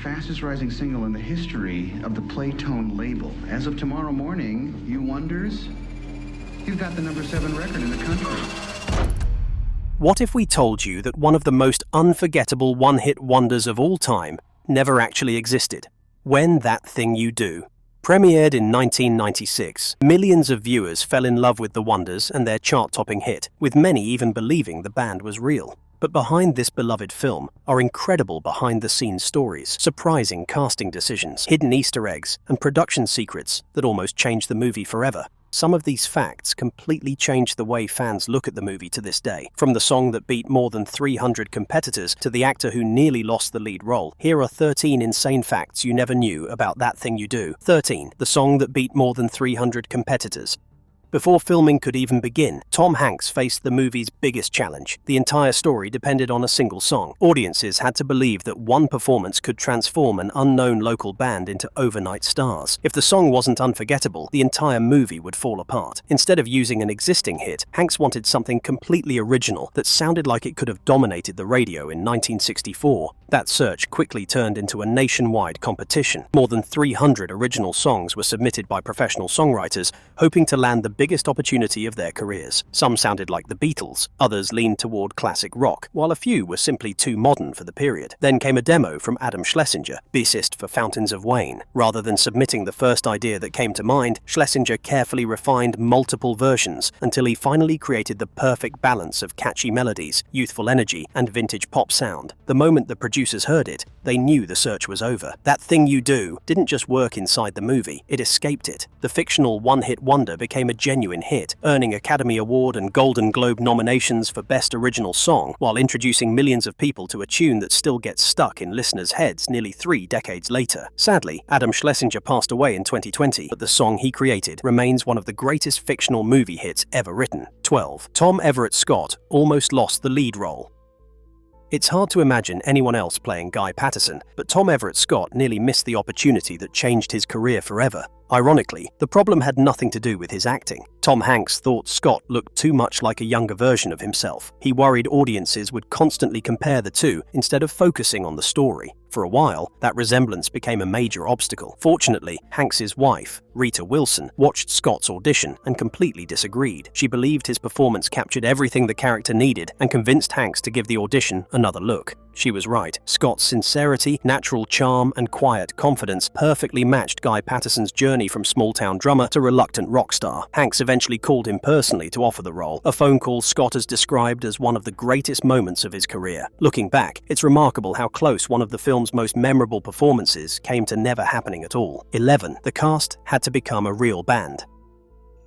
fastest rising single in the history of the Playtone label. As of tomorrow morning, you wonders, you've got the number 7 record in the country. What if we told you that one of the most unforgettable one-hit wonders of all time never actually existed? When That Thing You Do. Premiered in 1996, millions of viewers fell in love with the Wonders and their chart-topping hit, with many even believing the band was real. But behind this beloved film are incredible behind-the-scenes stories, surprising casting decisions, hidden Easter eggs, and production secrets that almost changed the movie forever. Some of these facts completely changed the way fans look at the movie to this day. From the song that beat more than 300 competitors to the actor who nearly lost the lead role, here are 13 insane facts you never knew about That Thing You Do. 13. The song that beat more than 300 competitors. Before filming could even begin, Tom Hanks faced the movie's biggest challenge. The entire story depended on a single song. Audiences had to believe that one performance could transform an unknown local band into overnight stars. If the song wasn't unforgettable, the entire movie would fall apart. Instead of using an existing hit, Hanks wanted something completely original that sounded like it could have dominated the radio in 1964. That search quickly turned into a nationwide competition. More than 300 original songs were submitted by professional songwriters, hoping to land the biggest opportunity of their careers. Some sounded like the Beatles, others leaned toward classic rock, while a few were simply too modern for the period. Then came a demo from Adam Schlesinger, bassist for Fountains of Wayne. Rather than submitting the first idea that came to mind, Schlesinger carefully refined multiple versions until he finally created the perfect balance of catchy melodies, youthful energy, and vintage pop sound. The moment the producers heard it, they knew the search was over. That Thing You Do didn't just work inside the movie, it escaped it. The fictional one-hit wonder became a genuine hit, earning Academy Award and Golden Globe nominations for Best Original Song, while introducing millions of people to a tune that still gets stuck in listeners' heads nearly 3 decades later. Sadly, Adam Schlesinger passed away in 2020, but the song he created remains one of the greatest fictional movie hits ever written. 12. Tom Everett Scott almost lost the lead role. It's hard to imagine anyone else playing Guy Patterson, but Tom Everett Scott nearly missed the opportunity that changed his career forever. Ironically, the problem had nothing to do with his acting. Tom Hanks thought Scott looked too much like a younger version of himself. He worried audiences would constantly compare the two instead of focusing on the story. For a while, that resemblance became a major obstacle. Fortunately, Hanks's wife, Rita Wilson, watched Scott's audition and completely disagreed. She believed his performance captured everything the character needed and convinced Hanks to give the audition another look. She was right. Scott's sincerity, natural charm, and quiet confidence perfectly matched Guy Patterson's journey from small-town drummer to reluctant rock star. Hanks eventually called him personally to offer the role, a phone call Scott has described as one of the greatest moments of his career. Looking back, it's remarkable how close one of the film's most memorable performances came to never happening at all. 11. The cast had to become a real band.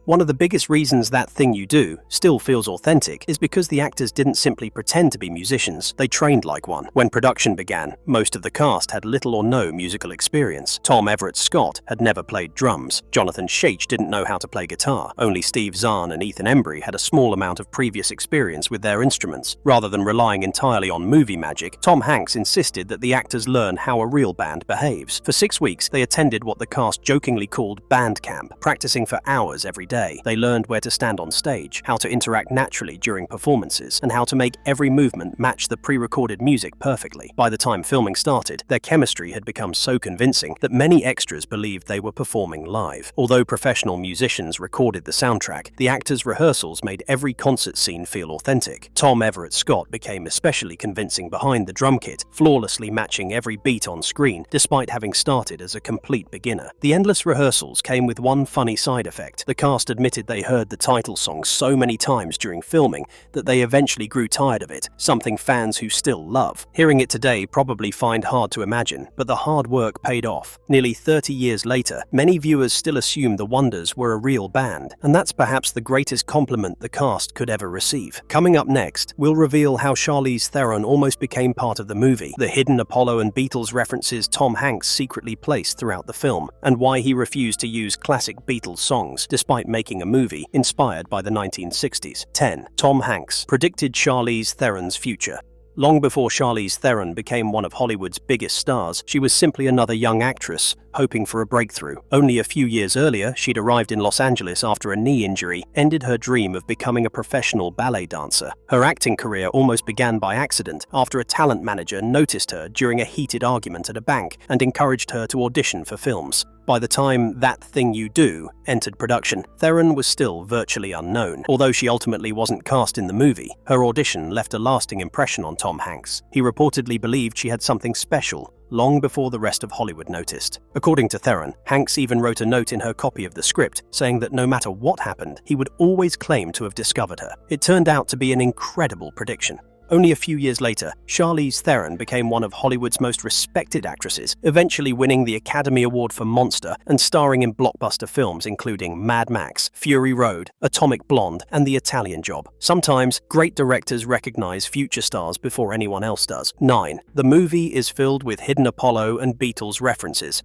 One of the biggest reasons That Thing You Do still feels authentic is because the actors didn't simply pretend to be musicians, they trained like one. When production began, most of the cast had little or no musical experience. Tom Everett Scott had never played drums. Jonathan Shaich didn't know how to play guitar. Only Steve Zahn and Ethan Embry had a small amount of previous experience with their instruments. Rather than relying entirely on movie magic, Tom Hanks insisted that the actors learn how a real band behaves. For 6 weeks, they attended what the cast jokingly called band camp, practicing for hours every day. They learned where to stand on stage, how to interact naturally during performances, and how to make every movement match the pre-recorded music perfectly. By the time filming started, their chemistry had become so convincing that many extras believed they were performing live. Although professional musicians recorded the soundtrack, the actors' rehearsals made every concert scene feel authentic. Tom Everett Scott became especially convincing behind the drum kit, flawlessly matching every beat on screen, despite having started as a complete beginner. The endless rehearsals came with one funny side effect. The cast admitted they heard the title song so many times during filming that they eventually grew tired of it, something fans who still love. Hearing it today probably find hard to imagine, but the hard work paid off. Nearly 30 years later, many viewers still assume the Wonders were a real band, and that's perhaps the greatest compliment the cast could ever receive. Coming up next, we'll reveal how Charlize Theron almost became part of the movie, the hidden Apollo and Beatles references Tom Hanks secretly placed throughout the film, and why he refused to use classic Beatles songs despite making a movie inspired by the 1960s. 10. Tom Hanks predicted Charlize Theron's future. Long before Charlize Theron became one of Hollywood's biggest stars, she was simply another young actress, hoping for a breakthrough. Only a few years earlier, she'd arrived in Los Angeles after a knee injury ended her dream of becoming a professional ballet dancer. Her acting career almost began by accident after a talent manager noticed her during a heated argument at a bank and encouraged her to audition for films. By the time That Thing You Do entered production, Theron was still virtually unknown. Although she ultimately wasn't cast in the movie, her audition left a lasting impression on Tom Hanks. He reportedly believed she had something special long before the rest of Hollywood noticed. According to Theron, Hanks even wrote a note in her copy of the script saying that no matter what happened, he would always claim to have discovered her. It turned out to be an incredible prediction. Only a few years later, Charlize Theron became one of Hollywood's most respected actresses, eventually winning the Academy Award for Monster and starring in blockbuster films including Mad Max, Fury Road, Atomic Blonde, and The Italian Job. Sometimes, great directors recognize future stars before anyone else does. 9. The movie is filled with hidden Apollo and Beatles references.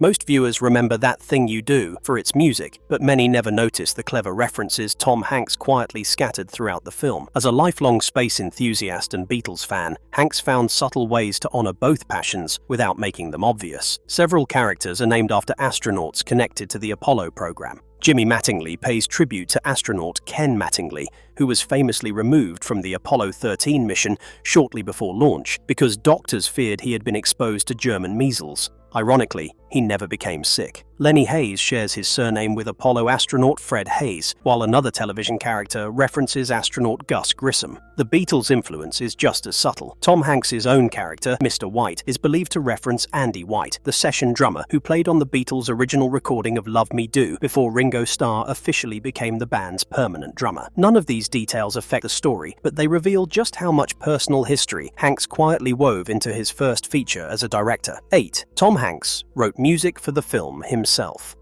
Most viewers remember That Thing You Do for its music, but many never noticed the clever references Tom Hanks quietly scattered throughout the film. As a lifelong space enthusiast and Beatles fan, Hanks found subtle ways to honor both passions without making them obvious. Several characters are named after astronauts connected to the Apollo program. Jimmy Mattingly pays tribute to astronaut Ken Mattingly, who was famously removed from the Apollo 13 mission shortly before launch because doctors feared he had been exposed to German measles. Ironically, he never became sick. Lenny Hayes shares his surname with Apollo astronaut Fred Hayes, while another television character references astronaut Gus Grissom. The Beatles' influence is just as subtle. Tom Hanks' own character, Mr. White, is believed to reference Andy White, the session drummer who played on the Beatles' original recording of Love Me Do before Ringo Starr officially became the band's permanent drummer. None of these details affect the story, but they reveal just how much personal history Hanks quietly wove into his first feature as a director. 8. Tom Hanks wrote music for the film himself.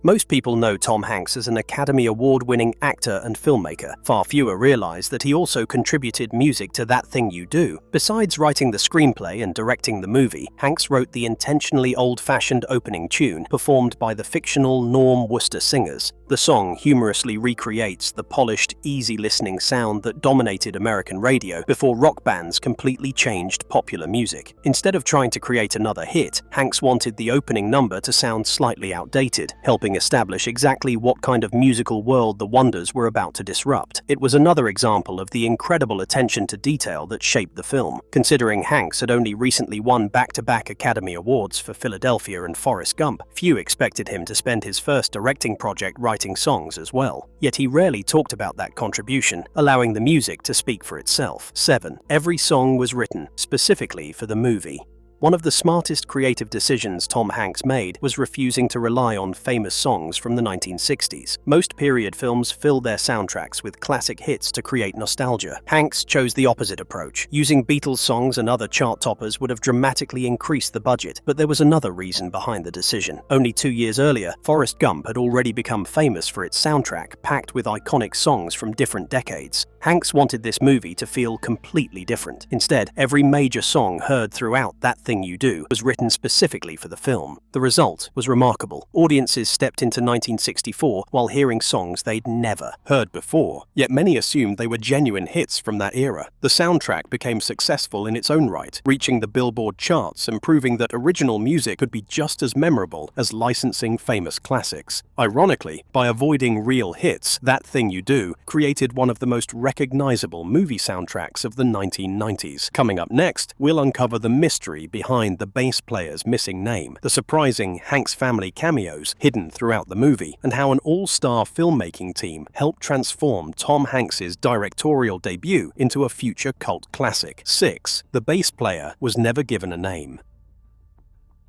Most people know Tom Hanks as an Academy Award-winning actor and filmmaker. Far fewer realize that he also contributed music to That Thing You Do. Besides writing the screenplay and directing the movie, Hanks wrote the intentionally old-fashioned opening tune performed by the fictional Norm Worcester Singers. The song humorously recreates the polished, easy-listening sound that dominated American radio before rock bands completely changed popular music. Instead of trying to create another hit, Hanks wanted the opening number to sound slightly outdated, helping establish exactly what kind of musical world the Wonders were about to disrupt. It was another example of the incredible attention to detail that shaped the film. Considering Hanks had only recently won back-to-back Academy Awards for Philadelphia and Forrest Gump, few expected him to spend his first directing project writing songs as well. Yet he rarely talked about that contribution, allowing the music to speak for itself. 7. Every song was written specifically for the movie. One of the smartest creative decisions Tom Hanks made was refusing to rely on famous songs from the 1960s. Most period films fill their soundtracks with classic hits to create nostalgia. Hanks chose the opposite approach. Using Beatles songs and other chart toppers would have dramatically increased the budget, but there was another reason behind the decision. Only 2 years earlier, Forrest Gump had already become famous for its soundtrack, packed with iconic songs from different decades. Hanks wanted this movie to feel completely different. Instead, every major song heard throughout That Thing You Do was written specifically for the film. The result was remarkable. Audiences stepped into 1964 while hearing songs they'd never heard before, yet many assumed they were genuine hits from that era. The soundtrack became successful in its own right, reaching the Billboard charts and proving that original music could be just as memorable as licensing famous classics. Ironically, by avoiding real hits, That Thing You Do created one of the most recognizable movie soundtracks of the 1990s. Coming up next, we'll uncover the mystery behind the bass player's missing name, the surprising Hanks family cameos hidden throughout the movie, and how an all-star filmmaking team helped transform Tom Hanks's directorial debut into a future cult classic. 6. The bass player was never given a name.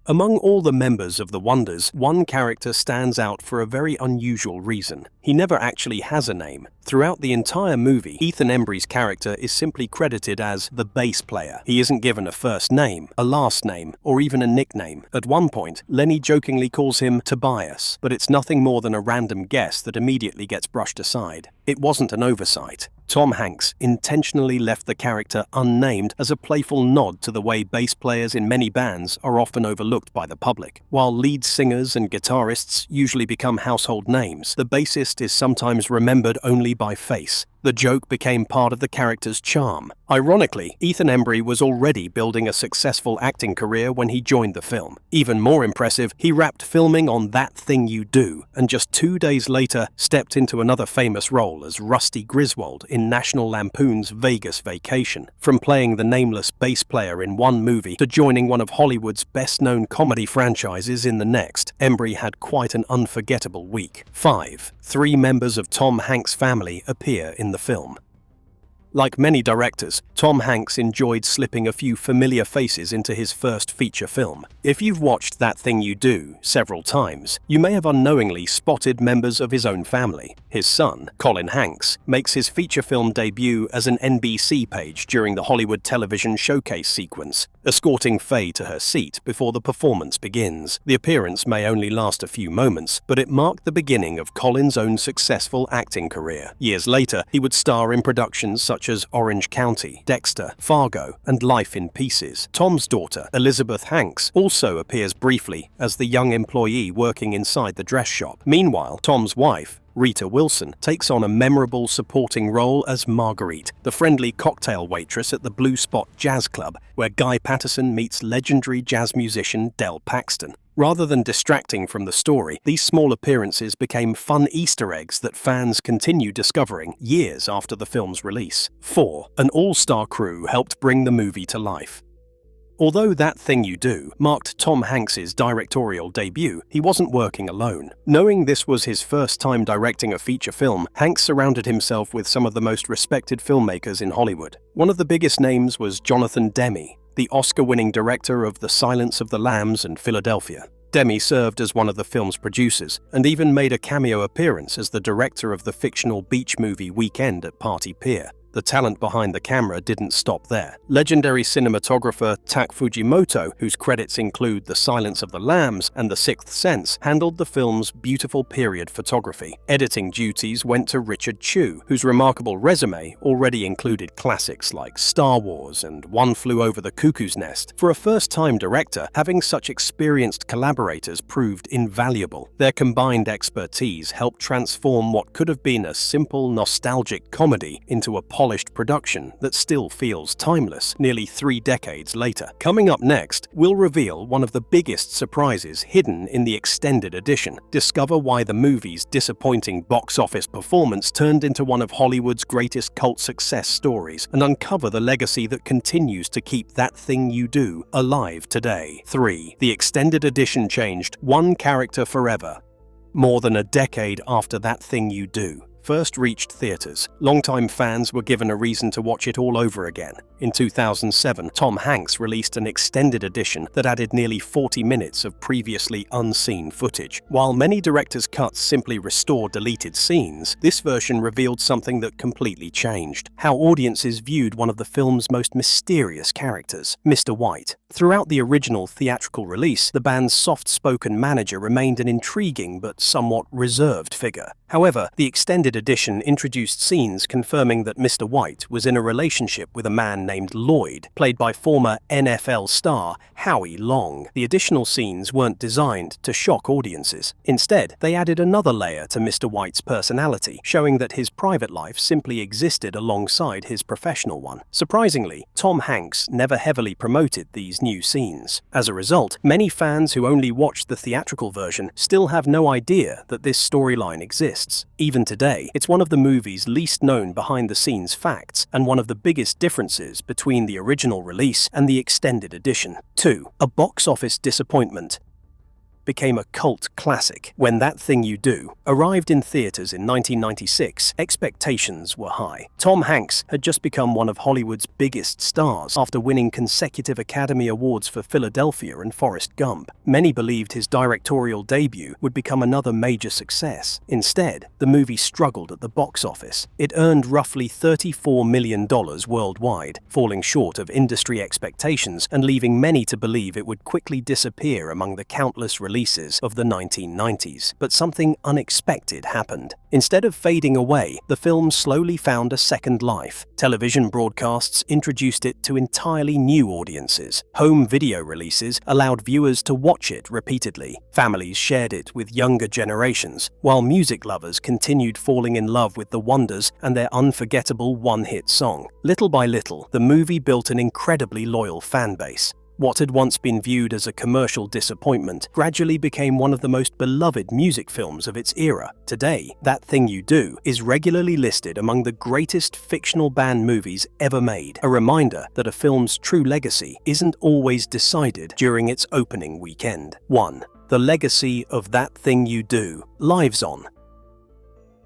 Among all the members of the Wonders, one character stands out for a very unusual reason. He never actually has a name. Throughout the entire movie, Ethan Embry's character is simply credited as the bass player. He isn't given a first name, a last name, or even a nickname. At one point, Lenny jokingly calls him Tobias, but it's nothing more than a random guess that immediately gets brushed aside. It wasn't an oversight. Tom Hanks intentionally left the character unnamed as a playful nod to the way bass players in many bands are often overlooked by the public. While lead singers and guitarists usually become household names, the bassist is sometimes remembered only by face. The joke became part of the character's charm. Ironically, Ethan Embry was already building a successful acting career when he joined the film. Even more impressive, he wrapped filming on That Thing You Do, and just 2 days later stepped into another famous role as Rusty Griswold in National Lampoon's Vegas Vacation. From playing the nameless bass player in one movie to joining one of Hollywood's best-known comedy franchises in the next, Embry had quite an unforgettable week. 5. 3 members of Tom Hanks' family appear in the film. Like many directors, Tom Hanks enjoyed slipping a few familiar faces into his first feature film. If you've watched That Thing You Do several times, you may have unknowingly spotted members of his own family. His son, Colin Hanks, makes his feature film debut as an NBC page during the Hollywood television showcase sequence, escorting Faye to her seat before the performance begins. The appearance may only last a few moments, but it marked the beginning of Colin's own successful acting career. Years later, he would star in productions such as Orange County, Dexter, Fargo, and Life in Pieces. Tom's daughter, Elizabeth Hanks, also appears briefly as the young employee working inside the dress shop. Meanwhile, Tom's wife, Rita Wilson, takes on a memorable supporting role as Marguerite, the friendly cocktail waitress at the Blue Spot Jazz Club, where Guy Patterson meets legendary jazz musician Del Paxton. Rather than distracting from the story, these small appearances became fun Easter eggs that fans continue discovering years after the film's release. 4. An all-star crew helped bring the movie to life. Although That Thing You Do marked Tom Hanks's directorial debut, he wasn't working alone. Knowing this was his first time directing a feature film, Hanks surrounded himself with some of the most respected filmmakers in Hollywood. One of the biggest names was Jonathan Demme, the Oscar-winning director of The Silence of the Lambs and Philadelphia. Demme served as one of the film's producers and even made a cameo appearance as the director of the fictional beach movie Weekend at Party Pier. The talent behind the camera didn't stop there. Legendary cinematographer Tak Fujimoto, whose credits include The Silence of the Lambs and The Sixth Sense, handled the film's beautiful period photography. Editing duties went to Richard Chew, whose remarkable resume already included classics like Star Wars and One Flew Over the Cuckoo's Nest. For a first-time director, having such experienced collaborators proved invaluable. Their combined expertise helped transform what could have been a simple, nostalgic comedy into a polished production that still feels timeless nearly 3 decades later. Coming up next, we'll reveal one of the biggest surprises hidden in the extended edition, discover why the movie's disappointing box office performance turned into one of Hollywood's greatest cult success stories, and uncover the legacy that continues to keep That Thing You Do alive today. 3. The extended edition changed one character forever. More than a decade after That Thing You Do first reached theaters, longtime fans were given a reason to watch it all over again. In 2007, Tom Hanks released an extended edition that added nearly 40 minutes of previously unseen footage. While many directors' cuts simply restore deleted scenes, this version revealed something that completely changed: how audiences viewed one of the film's most mysterious characters, Mr. White. Throughout the original theatrical release, the band's soft-spoken manager remained an intriguing but somewhat reserved figure. However, the extended edition introduced scenes confirming that Mr. White was in a relationship with a man named Lloyd, played by former NFL star Howie Long. The additional scenes weren't designed to shock audiences. Instead, they added another layer to Mr. White's personality, showing that his private life simply existed alongside his professional one. Surprisingly, Tom Hanks never heavily promoted these new scenes. As a result, many fans who only watched the theatrical version still have no idea that this storyline exists. Even today, it's one of the movie's least known behind-the-scenes facts, and one of the biggest differences between the original release and the extended edition. 2. A box office disappointment became a cult classic. When That Thing You Do arrived in theaters in 1996, expectations were high. Tom Hanks had just become one of Hollywood's biggest stars after winning consecutive Academy Awards for Philadelphia and Forrest Gump. Many believed his directorial debut would become another major success. Instead, the movie struggled at the box office. It earned roughly $34 million worldwide, falling short of industry expectations and leaving many to believe it would quickly disappear among the countless releases releases of the 1990s, but something unexpected happened. Instead of fading away, the film slowly found a second life. Television broadcasts introduced it to entirely new audiences. Home video releases allowed viewers to watch it repeatedly. Families shared it with younger generations, while music lovers continued falling in love with the Wonders and their unforgettable one-hit song. Little by little, the movie built an incredibly loyal fan base. What had once been viewed as a commercial disappointment gradually became one of the most beloved music films of its era. Today, That Thing You Do is regularly listed among the greatest fictional band movies ever made, a reminder that a film's true legacy isn't always decided during its opening weekend. 1. The legacy of That Thing You Do lives on.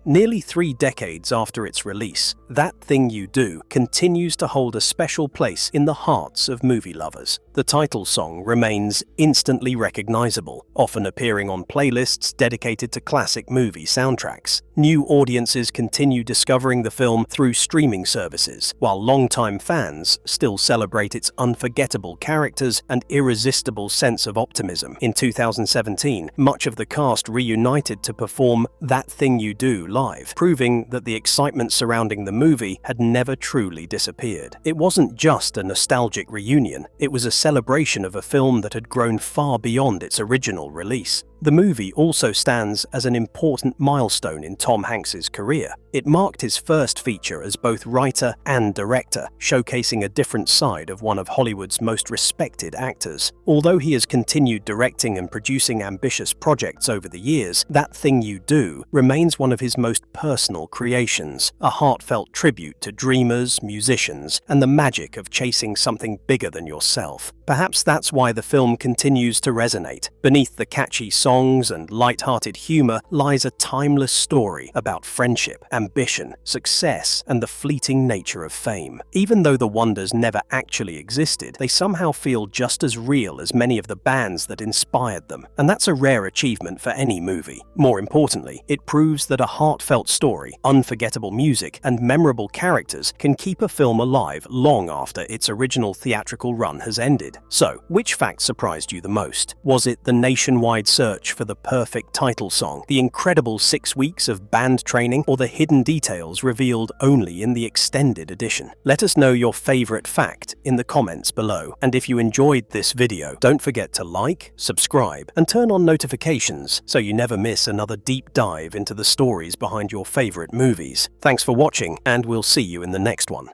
Nearly 3 decades after its release, That Thing You Do continues to hold a special place in the hearts of movie lovers. The title song remains instantly recognizable, often appearing on playlists dedicated to classic movie soundtracks. New audiences continue discovering the film through streaming services, while longtime fans still celebrate its unforgettable characters and irresistible sense of optimism. In 2017, much of the cast reunited to perform That Thing You Do live, proving that the excitement surrounding the movie had never truly disappeared. It wasn't just a nostalgic reunion, it was a celebration of a film that had grown far beyond its original release. The movie also stands as an important milestone in Tom Hanks's career. It marked his first feature as both writer and director, showcasing a different side of one of Hollywood's most respected actors. Although he has continued directing and producing ambitious projects over the years, That Thing You Do remains one of his most personal creations, a heartfelt tribute to dreamers, musicians, and the magic of chasing something bigger than yourself. Perhaps that's why the film continues to resonate. Beneath the catchy songs and light-hearted humor lies a timeless story about friendship, ambition, success, and the fleeting nature of fame. Even though the Wonders never actually existed, they somehow feel just as real as many of the bands that inspired them, and that's a rare achievement for any movie. More importantly, it proves that a heartfelt story, unforgettable music, and memorable characters can keep a film alive long after its original theatrical run has ended. So, which fact surprised you the most? Was it the nationwide search for the perfect title song, the incredible 6 weeks of band training, or the hidden details revealed only in the extended edition? Let us know your favorite fact in the comments below. And if you enjoyed this video, don't forget to like, subscribe, and turn on notifications so you never miss another deep dive into the stories behind your favorite movies. Thanks for watching, and we'll see you in the next one.